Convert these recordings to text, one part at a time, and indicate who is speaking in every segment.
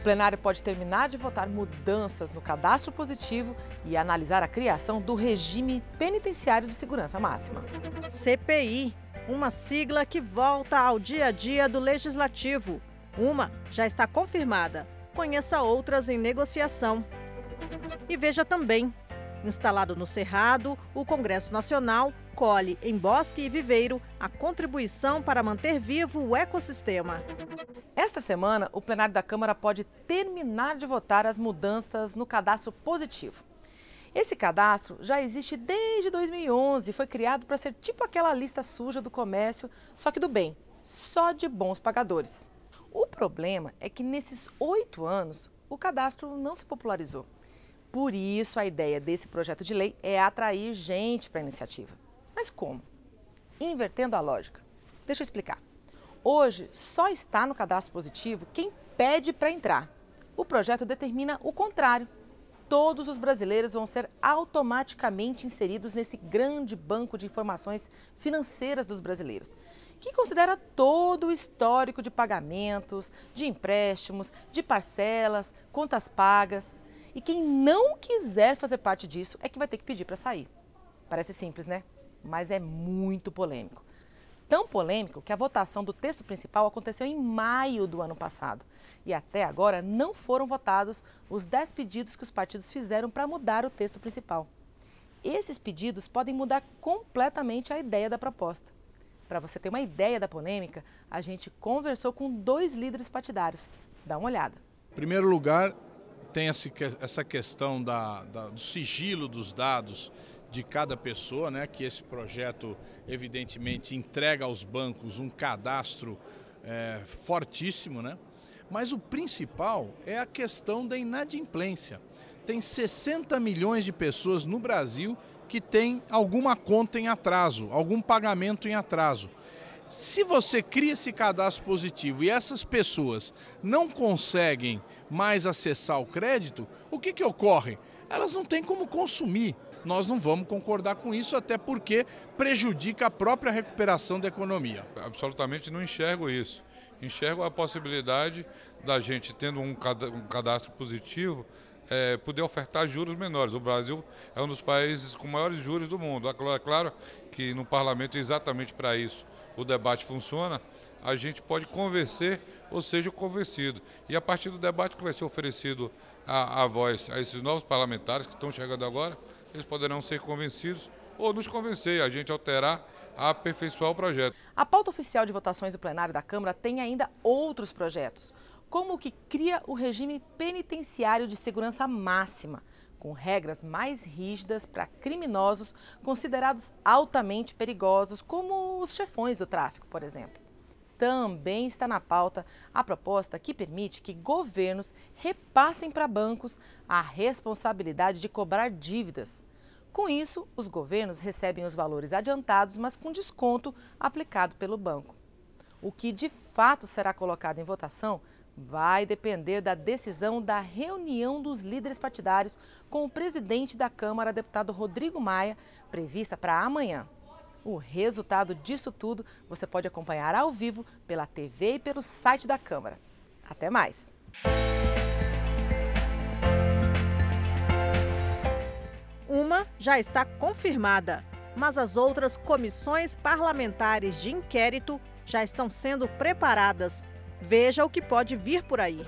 Speaker 1: O plenário pode terminar de votar mudanças no cadastro positivo e analisar a criação do regime penitenciário de segurança máxima.
Speaker 2: CPI, uma sigla que volta ao dia a dia do Legislativo. Uma já está confirmada. Conheça outras em negociação. E veja também, instalado no Cerrado, o Congresso Nacional colhe em Bosque e Viveiro a contribuição para manter vivo o ecossistema.
Speaker 1: Esta semana, o plenário da Câmara pode terminar de votar as mudanças no cadastro positivo. Esse cadastro já existe desde 2011 e foi criado para ser tipo aquela lista suja do comércio, só que do bem, só de bons pagadores. O problema é que nesses 8 anos, o cadastro não se popularizou. Por isso, a ideia desse projeto de lei é atrair gente para a iniciativa. Mas como? Invertendo a lógica. Deixa eu explicar. Hoje, só está no cadastro positivo quem pede para entrar. O projeto determina o contrário. Todos os brasileiros vão ser automaticamente inseridos nesse grande banco de informações financeiras dos brasileiros, que considera todo o histórico de pagamentos, de empréstimos, de parcelas, contas pagas. E quem não quiser fazer parte disso é que vai ter que pedir para sair. Parece simples, né? Mas é muito polêmico. Tão polêmico que a votação do texto principal aconteceu em maio do ano passado. E até agora não foram votados os 10 pedidos que os partidos fizeram para mudar o texto principal. Esses pedidos podem mudar completamente a ideia da proposta. Para você ter uma ideia da polêmica, a gente conversou com 2 líderes partidários. Dá uma olhada.
Speaker 3: Em primeiro lugar, tem essa questão do sigilo dos dados de cada pessoa, né? Que esse projeto evidentemente entrega aos bancos um cadastro fortíssimo, né? Mas o principal é a questão da inadimplência. Tem 60 milhões de pessoas no Brasil que têm alguma conta em atraso, algum pagamento em atraso. Se você cria esse cadastro positivo e essas pessoas não conseguem mais acessar o crédito, o que ocorre? Elas não têm como consumir. Nós não vamos concordar com isso, até porque prejudica a própria recuperação da economia.
Speaker 4: Absolutamente não enxergo isso. Enxergo a possibilidade da gente, tendo um cadastro positivo, poder ofertar juros menores. O Brasil é um dos países com maiores juros do mundo. É claro que no parlamento, exatamente para isso, o debate funciona. A gente pode convencer, ou seja, o convencido. E a partir do debate que vai ser oferecido a voz a esses novos parlamentares que estão chegando agora, eles poderão ser convencidos ou nos convencer, a gente alterar, a aperfeiçoar o projeto.
Speaker 1: A pauta oficial de votações do plenário da Câmara tem ainda outros projetos, como o que cria o regime penitenciário de segurança máxima, com regras mais rígidas para criminosos considerados altamente perigosos, como os chefões do tráfico, por exemplo. Também está na pauta a proposta que permite que governos repassem para bancos a responsabilidade de cobrar dívidas. Com isso, os governos recebem os valores adiantados, mas com desconto aplicado pelo banco. O que de fato será colocado em votação vai depender da decisão da reunião dos líderes partidários com o presidente da Câmara, deputado Rodrigo Maia, prevista para amanhã. O resultado disso tudo você pode acompanhar ao vivo pela TV e pelo site da Câmara. Até mais!
Speaker 2: Uma já está confirmada, mas as outras comissões parlamentares de inquérito já estão sendo preparadas. Veja o que pode vir por aí.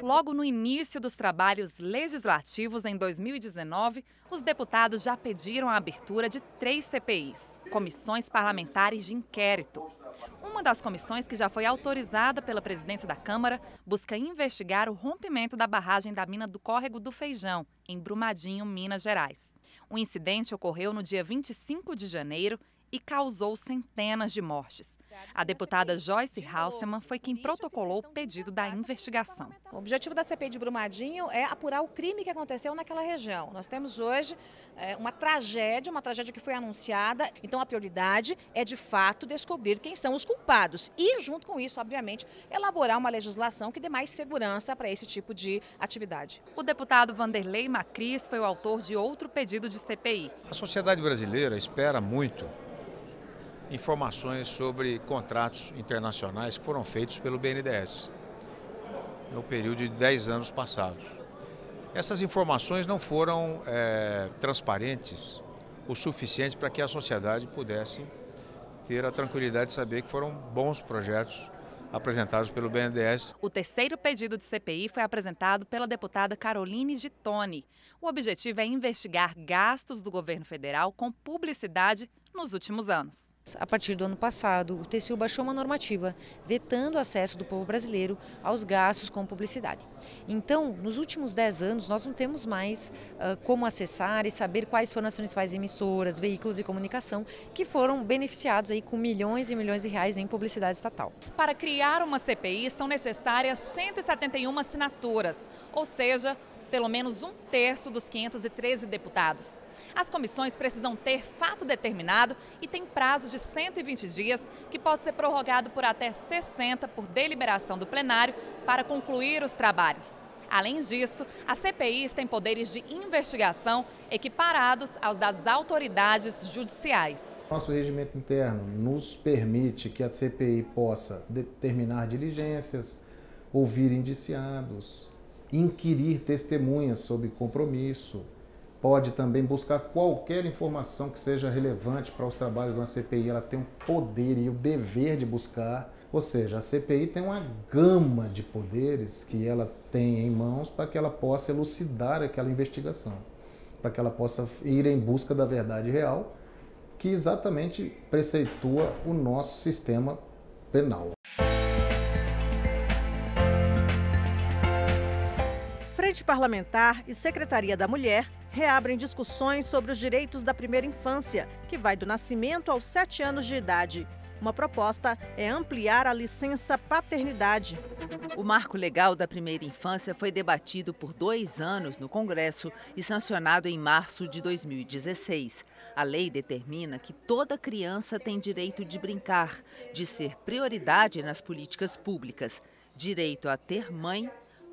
Speaker 5: Logo no início dos trabalhos legislativos em 2019, os deputados já pediram a abertura de 3 CPIs, comissões parlamentares de inquérito. Uma das comissões, que já foi autorizada pela presidência da Câmara, busca investigar o rompimento da barragem da mina do Córrego do Feijão, em Brumadinho, Minas Gerais. O incidente ocorreu no dia 25 de janeiro e causou centenas de mortes. A deputada Joyce Halsemann foi quem protocolou o pedido da investigação.
Speaker 6: O objetivo da CPI de Brumadinho é apurar o crime que aconteceu naquela região. Nós temos hoje uma tragédia que foi anunciada. Então a prioridade é, de fato, descobrir quem são os culpados e, junto com isso, obviamente, elaborar uma legislação que dê mais segurança para esse tipo de atividade.
Speaker 5: O deputado Vanderlei Macris foi o autor de outro pedido de CPI.
Speaker 7: A sociedade brasileira espera muito informações sobre contratos internacionais que foram feitos pelo BNDES. no período de 10 anos passados. Essas informações não foram transparentes o suficiente para que a sociedade pudesse ter a tranquilidade de saber que foram bons projetos apresentados pelo BNDES.
Speaker 5: O terceiro pedido de CPI foi apresentado pela deputada Caroline Gittoni. O objetivo é investigar gastos do governo federal com publicidade nos últimos anos.
Speaker 8: A partir do ano passado, o TCU baixou uma normativa vetando o acesso do povo brasileiro aos gastos com publicidade. Então, nos últimos 10 anos, nós não temos mais como acessar e saber quais foram as principais emissoras, veículos de comunicação que foram beneficiados aí com milhões e milhões de reais em publicidade estatal.
Speaker 5: Para criar uma CPI, são necessárias 171 assinaturas, ou seja, pelo menos 1/3 dos 513 deputados. As comissões precisam ter fato determinado e tem prazo de 120 dias, que pode ser prorrogado por até 60 por deliberação do plenário para concluir os trabalhos. Além disso, as CPIs têm poderes de investigação equiparados aos das autoridades judiciais.
Speaker 9: Nosso regimento interno nos permite que a CPI possa determinar diligências, ouvir indiciados, inquirir testemunhas sob compromisso, pode também buscar qualquer informação que seja relevante para os trabalhos de uma CPI. Ela tem o poder e o dever de buscar, ou seja, a CPI tem uma gama de poderes que ela tem em mãos para que ela possa elucidar aquela investigação, para que ela possa ir em busca da verdade real, que exatamente preceitua o nosso sistema penal.
Speaker 2: Frente Parlamentar e Secretaria da Mulher reabrem discussões sobre os direitos da primeira infância, que vai do nascimento aos 7 anos de idade. Uma proposta é ampliar a licença paternidade.
Speaker 10: O marco legal da primeira infância foi debatido por 2 anos no Congresso e sancionado em março de 2016. A lei determina que toda criança tem direito de brincar, de ser prioridade nas políticas públicas, direito a ter mãe,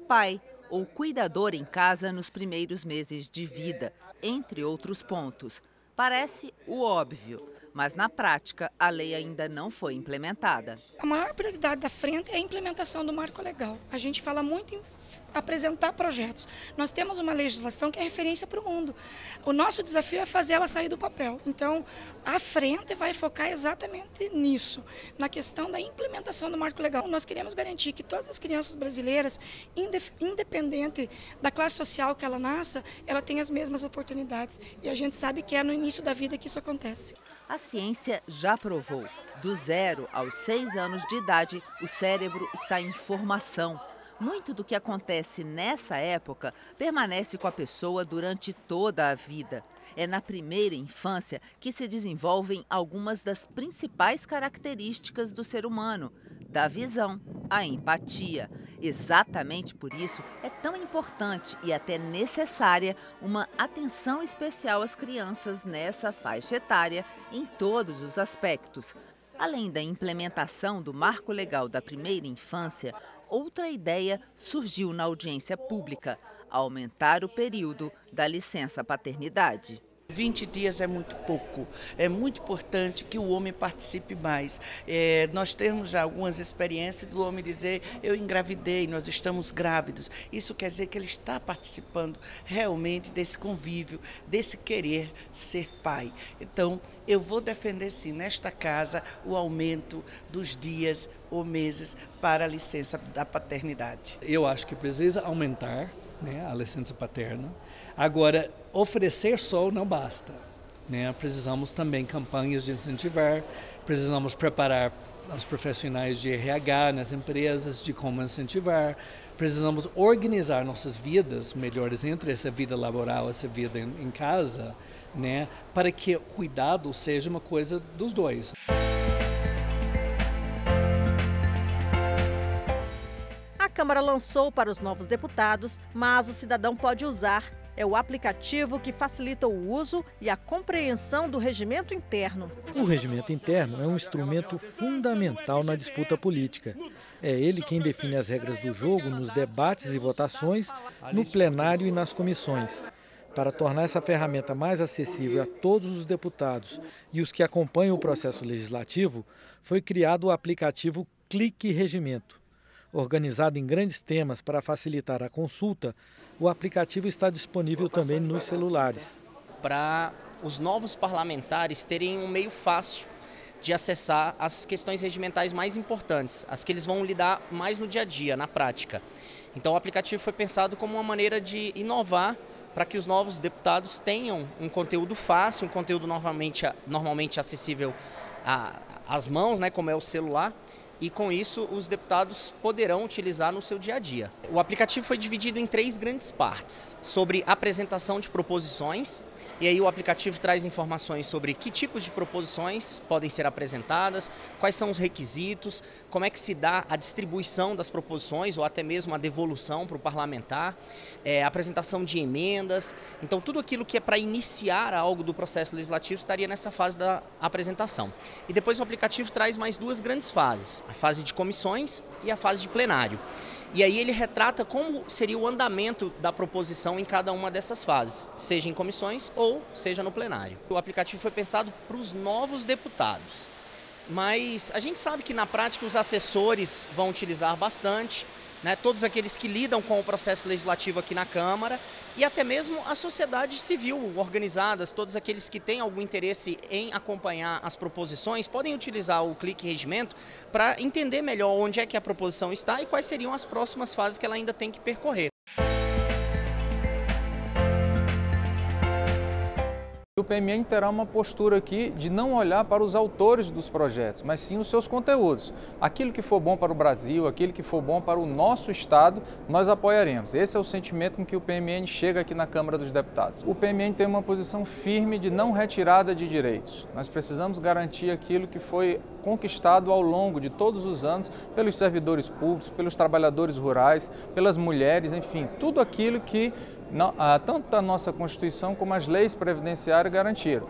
Speaker 10: pai ou cuidador em casa nos primeiros meses de vida, entre outros pontos. Parece o óbvio, mas na prática a lei ainda não foi implementada.
Speaker 11: A maior prioridade da frente é a implementação do marco legal. A gente fala muito em apresentar projetos. Nós temos uma legislação que é referência para o mundo. O nosso desafio é fazer ela sair do papel. Então, a frente vai focar exatamente nisso, na questão da implementação do marco legal. Nós queremos garantir que todas as crianças brasileiras, independente da classe social que ela nasça, ela tenha as mesmas oportunidades. E a gente sabe que é no início da vida que isso acontece.
Speaker 10: A ciência já provou. Do 0 aos 6 anos de idade, o cérebro está em formação. Muito do que acontece nessa época permanece com a pessoa durante toda a vida. É na primeira infância que se desenvolvem algumas das principais características do ser humano, da visão à empatia. Exatamente por isso é tão importante e até necessária uma atenção especial às crianças nessa faixa etária em todos os aspectos. Além da implementação do marco legal da primeira infância, outra ideia surgiu na audiência pública: aumentar o período da licença paternidade.
Speaker 12: 20 dias é muito pouco, é muito importante que o homem participe mais. Nós temos já algumas experiências do homem dizer: eu engravidei, nós estamos grávidos. Isso quer dizer que ele está participando realmente desse convívio, desse querer ser pai. Então, eu vou defender sim, nesta casa, o aumento dos dias ou meses para a licença da paternidade.
Speaker 13: Eu acho que precisa aumentar, né, a licença paterna. Agora, oferecer só não basta, né? Precisamos também campanhas de incentivar, precisamos preparar os profissionais de RH nas empresas de como incentivar, precisamos organizar nossas vidas melhores entre essa vida laboral e essa vida em casa, né? Para que o cuidado seja uma coisa dos dois.
Speaker 2: A Câmara lançou para os novos deputados, mas o cidadão pode usar. É o aplicativo que facilita o uso e a compreensão do regimento interno.
Speaker 14: O regimento interno é um instrumento fundamental na disputa política. É ele quem define as regras do jogo nos debates e votações, no plenário e nas comissões. Para tornar essa ferramenta mais acessível a todos os deputados e os que acompanham o processo legislativo, foi criado o aplicativo Clique Regimento. Organizado em grandes temas para facilitar a consulta, o aplicativo está disponível também nos celulares.
Speaker 15: Para os novos parlamentares terem um meio fácil de acessar as questões regimentais mais importantes, as que eles vão lidar mais no dia a dia, na prática. Então o aplicativo foi pensado como uma maneira de inovar para que os novos deputados tenham um conteúdo fácil, um conteúdo normalmente acessível às mãos, né, como é o celular, e com isso os deputados poderão utilizar no seu dia a dia. O aplicativo foi dividido em 3 grandes partes, sobre apresentação de proposições, e aí o aplicativo traz informações sobre que tipos de proposições podem ser apresentadas, quais são os requisitos, como é que se dá a distribuição das proposições ou até mesmo a devolução para o parlamentar, apresentação de emendas. Então tudo aquilo que é para iniciar algo do processo legislativo estaria nessa fase da apresentação. E depois o aplicativo traz mais 2 grandes fases, a fase de comissões e a fase de plenário. E aí ele retrata como seria o andamento da proposição em cada uma dessas fases, seja em comissões ou seja no plenário. O aplicativo foi pensado para os novos deputados, mas a gente sabe que na prática os assessores vão utilizar bastante, né, todos aqueles que lidam com o processo legislativo aqui na Câmara e até mesmo a sociedade civil organizadas, todos aqueles que têm algum interesse em acompanhar as proposições, podem utilizar o Clique Regimento para entender melhor onde é que a proposição está e quais seriam as próximas fases que ela ainda tem que percorrer.
Speaker 16: O PMN terá uma postura aqui de não olhar para os autores dos projetos, mas sim os seus conteúdos. Aquilo que for bom para o Brasil, aquilo que for bom para o nosso Estado, nós apoiaremos. Esse é o sentimento com que o PMN chega aqui na Câmara dos Deputados. O PMN tem uma posição firme de não retirada de direitos. Nós precisamos garantir aquilo que foi conquistado ao longo de todos os anos pelos servidores públicos, pelos trabalhadores rurais, pelas mulheres, enfim, tudo aquilo que tanto a nossa Constituição como as leis previdenciárias garantiram.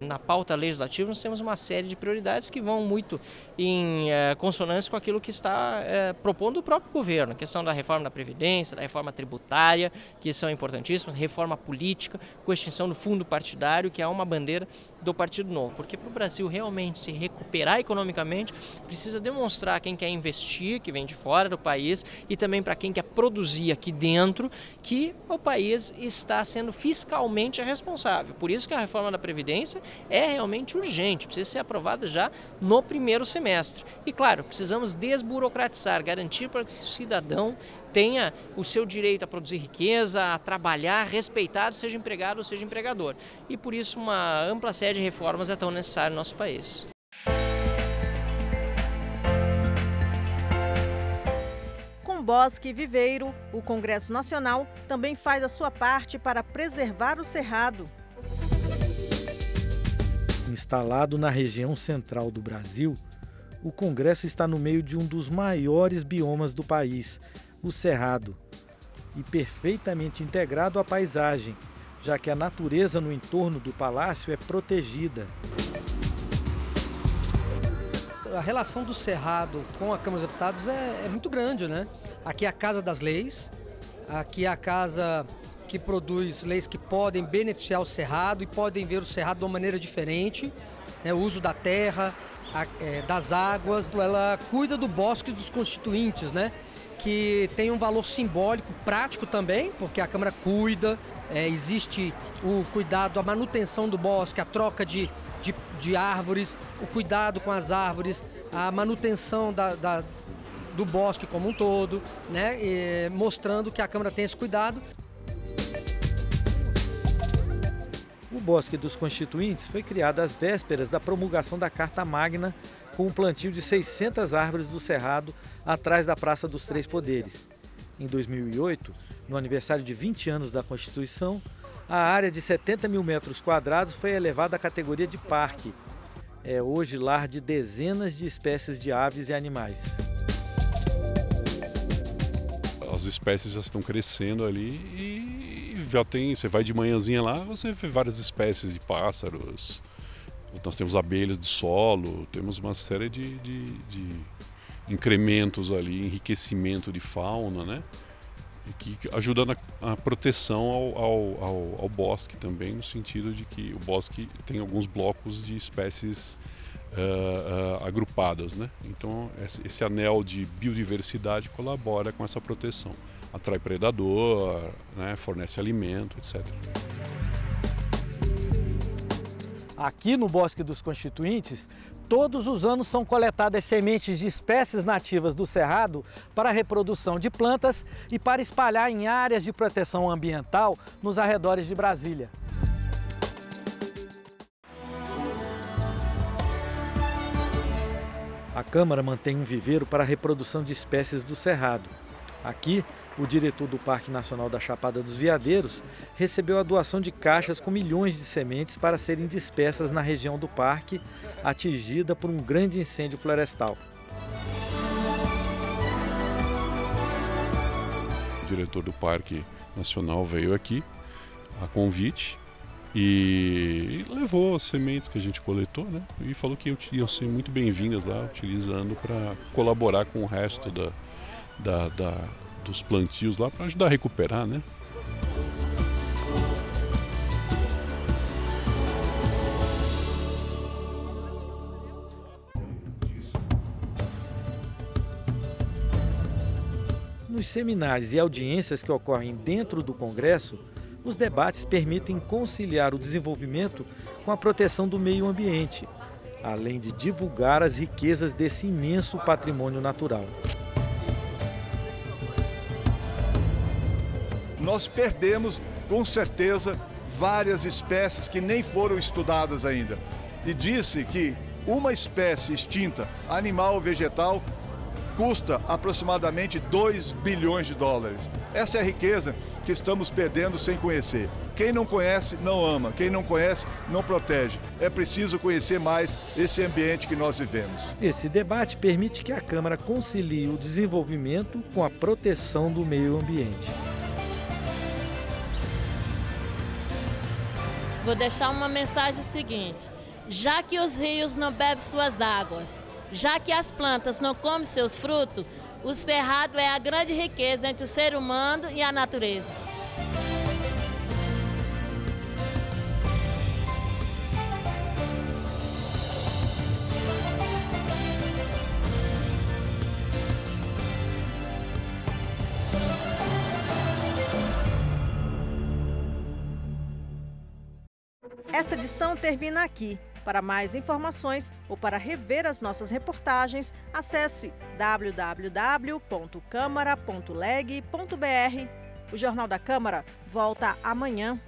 Speaker 17: Na pauta legislativa nós temos uma série de prioridades que vão muito em consonância com aquilo que está propondo o próprio governo. A questão da reforma da Previdência, da reforma tributária, que são importantíssimas, reforma política, com a extinção do fundo partidário, que é uma bandeira do Partido Novo. Porque para o Brasil realmente se recuperar economicamente, precisa demonstrar quem quer investir, que vem de fora do país, e também para quem quer produzir aqui dentro, que o país está sendo fiscalmente responsável. Por isso que a reforma da Previdência é realmente urgente, precisa ser aprovada já no primeiro semestre. E claro, precisamos desburocratizar, garantir para que o cidadão tenha o seu direito a produzir riqueza, a trabalhar, respeitado, seja empregado ou seja empregador. E por isso uma ampla série de reformas é tão necessária no nosso país.
Speaker 2: Com Bosque e Viveiro, o Congresso Nacional também faz a sua parte para preservar o cerrado.
Speaker 14: Instalado na região central do Brasil, o Congresso está no meio de um dos maiores biomas do país, o Cerrado, e perfeitamente integrado à paisagem, já que a natureza no entorno do palácio é protegida.
Speaker 18: A relação do Cerrado com a Câmara dos Deputados é muito grande, né? Aqui é a Casa das Leis, aqui é a casa que produz leis que podem beneficiar o Cerrado e podem ver o Cerrado de uma maneira diferente, né? O uso da terra, das águas, ela cuida do bosque dos constituintes, né? Que tem um valor simbólico, prático também, porque a Câmara cuida, existe o cuidado, a manutenção do bosque, a troca de árvores, o cuidado com as árvores, a manutenção do bosque como um todo, né? Mostrando que a Câmara tem esse cuidado.
Speaker 14: O Bosque dos Constituintes foi criado às vésperas da promulgação da Carta Magna, com um plantio de 600 árvores do Cerrado atrás da Praça dos Três Poderes. Em 2008, no aniversário de 20 anos da Constituição, a área de 70 mil metros quadrados foi elevada à categoria de parque. É hoje lar de dezenas de espécies de aves e animais.
Speaker 19: As espécies já estão crescendo ali e já tem, você vai de manhãzinha lá, você vê várias espécies de pássaros. Nós temos abelhas de solo, temos uma série de incrementos ali, enriquecimento de fauna, né? Que ajuda na proteção ao bosque também, no sentido de que o bosque tem alguns blocos de espécies agrupadas, né? Então esse anel de biodiversidade colabora com essa proteção. Atrai predador, né? Fornece alimento, etc.
Speaker 14: Aqui no Bosque dos Constituintes, todos os anos são coletadas sementes de espécies nativas do Cerrado para a reprodução de plantas e para espalhar em áreas de proteção ambiental nos arredores de Brasília. A Câmara mantém um viveiro para a reprodução de espécies do Cerrado. Aqui, o diretor do Parque Nacional da Chapada dos Veadeiros recebeu a doação de caixas com milhões de sementes para serem dispersas na região do parque, atingida por um grande incêndio florestal.
Speaker 19: O diretor do Parque Nacional veio aqui, a convite, e levou as sementes que a gente coletou, né? E falou que iam ser muito bem-vindas lá, utilizando para colaborar com o resto dos plantios lá, para ajudar a recuperar, né?
Speaker 14: Nos seminários e audiências que ocorrem dentro do Congresso, os debates permitem conciliar o desenvolvimento com a proteção do meio ambiente, além de divulgar as riquezas desse imenso patrimônio natural.
Speaker 20: Nós perdemos, com certeza, várias espécies que nem foram estudadas ainda. E disse que uma espécie extinta, animal ou vegetal, custa aproximadamente 2 bilhões de dólares. Essa é a riqueza que estamos perdendo sem conhecer. Quem não conhece, não ama. Quem não conhece, não protege. É preciso conhecer mais esse ambiente que nós vivemos.
Speaker 14: Esse debate permite que a Câmara concilie o desenvolvimento com a proteção do meio ambiente.
Speaker 21: Vou deixar uma mensagem seguinte: já que os rios não bebem suas águas, já que as plantas não comem seus frutos, o cerrado é a grande riqueza entre o ser humano e a natureza.
Speaker 2: Esta edição termina aqui. Para mais informações ou para rever as nossas reportagens, acesse www.câmara.leg.br. O Jornal da Câmara volta amanhã.